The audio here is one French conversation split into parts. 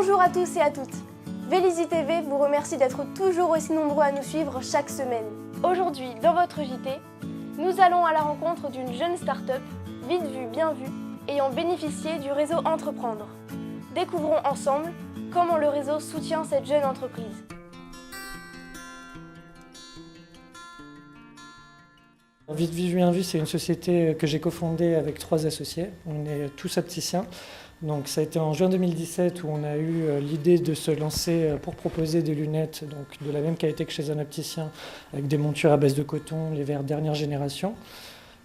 Bonjour à tous et à toutes. Vélizy TV vous remercie d'être toujours aussi nombreux à nous suivre chaque semaine. Aujourd'hui, dans votre JT, nous allons à la rencontre d'une jeune start-up, vite vue, bien vue, ayant bénéficié du réseau Entreprendre. Découvrons ensemble comment le réseau soutient cette jeune entreprise. Vite vu, bien vu, c'est une société que j'ai cofondée avec 3 associés. On est tous opticiens. Donc ça a été en juin 2017 où on a eu l'idée de se lancer pour proposer des lunettes donc de la même qualité que chez un opticien, avec des montures à base de coton, les verres dernière génération.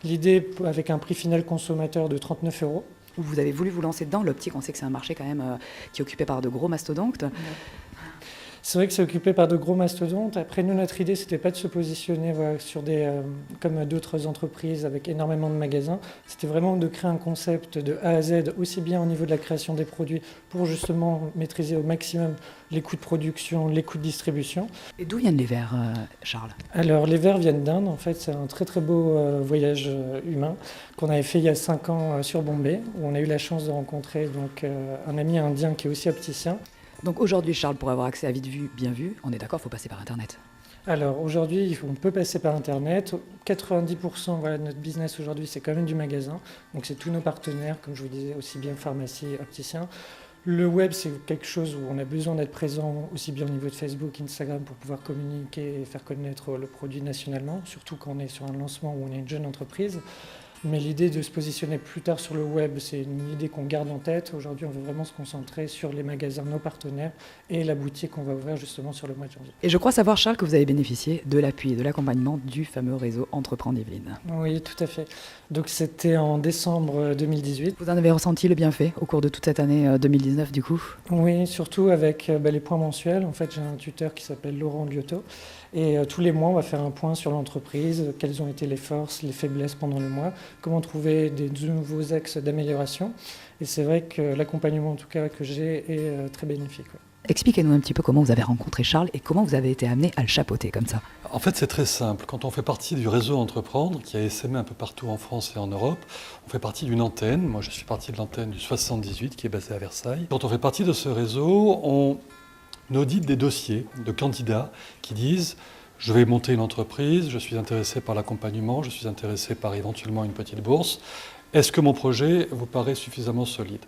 L'idée avec un prix final consommateur de 39 €. Vous avez voulu vous lancer dans l'optique, on sait que c'est un marché quand même qui est occupé par de gros mastodontes. C'est vrai que c'est occupé par de gros mastodontes. Après, nous, notre idée, c'était pas de se positionner sur comme d'autres entreprises avec énormément de magasins. C'était vraiment de créer un concept de A à Z, aussi bien au niveau de la création des produits, pour justement maîtriser au maximum les coûts de production, les coûts de distribution. Et d'où viennent les verres, Charles? Alors, les verres viennent d'Inde. En fait, c'est un très très beau voyage humain qu'on avait fait il y a 5 ans sur Bombay, où on a eu la chance de rencontrer donc, un ami indien qui est aussi opticien. Donc aujourd'hui, Charles, pour avoir accès à Vite Vu, Bien Vu, on est d'accord, il faut passer par Internet. Alors aujourd'hui, on peut passer par Internet. 90% de notre business aujourd'hui, c'est quand même du magasin. Donc c'est tous nos partenaires, comme je vous disais, aussi bien pharmacie, opticiens. Le web, c'est quelque chose où on a besoin d'être présent aussi bien au niveau de Facebook, Instagram, pour pouvoir communiquer et faire connaître le produit nationalement, surtout quand on est sur un lancement où on est une jeune entreprise. Mais l'idée de se positionner plus tard sur le web, c'est une idée qu'on garde en tête. Aujourd'hui, on veut vraiment se concentrer sur les magasins, nos partenaires et la boutique qu'on va ouvrir justement sur le mois de janvier. Et je crois savoir, Charles, que vous avez bénéficié de l'appui et de l'accompagnement du fameux réseau Entreprendre Yvelines. Oui, tout à fait. Donc c'était en décembre 2018. Vous en avez ressenti le bienfait au cours de toute cette année 2019 du coup? Oui, surtout avec les points mensuels. En fait, j'ai un tuteur qui s'appelle Laurent Liotto. Et tous les mois, on va faire un point sur l'entreprise, quelles ont été les forces, les faiblesses pendant le mois, comment trouver des nouveaux axes d'amélioration. Et c'est vrai que l'accompagnement en tout cas que j'ai est très bénéfique. Ouais. Expliquez-nous un petit peu comment vous avez rencontré Charles et comment vous avez été amené à le chapeauter comme ça. En fait, c'est très simple. Quand on fait partie du réseau Entreprendre, qui a essaimé un peu partout en France et en Europe, on fait partie d'une antenne. Moi, je suis parti de l'antenne du 78, qui est basée à Versailles. Quand on fait partie de ce réseau, on audite des dossiers de candidats qui disent « je vais monter une entreprise, je suis intéressé par l'accompagnement, je suis intéressé par éventuellement une petite bourse. Est-ce que mon projet vous paraît suffisamment solide ?»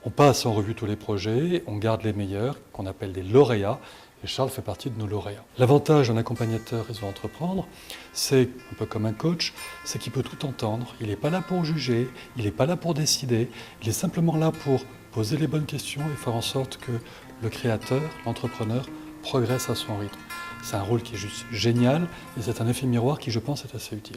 On passe en revue tous les projets, on garde les meilleurs, qu'on appelle des lauréats, et Charles fait partie de nos lauréats. L'avantage d'un accompagnateur réseau Entreprendre, c'est, un peu comme un coach, c'est qu'il peut tout entendre. Il n'est pas là pour juger, il n'est pas là pour décider, il est simplement là pour poser les bonnes questions et faire en sorte que le créateur, l'entrepreneur, progresse à son rythme. C'est un rôle qui est juste génial et c'est un effet miroir qui, je pense, est assez utile.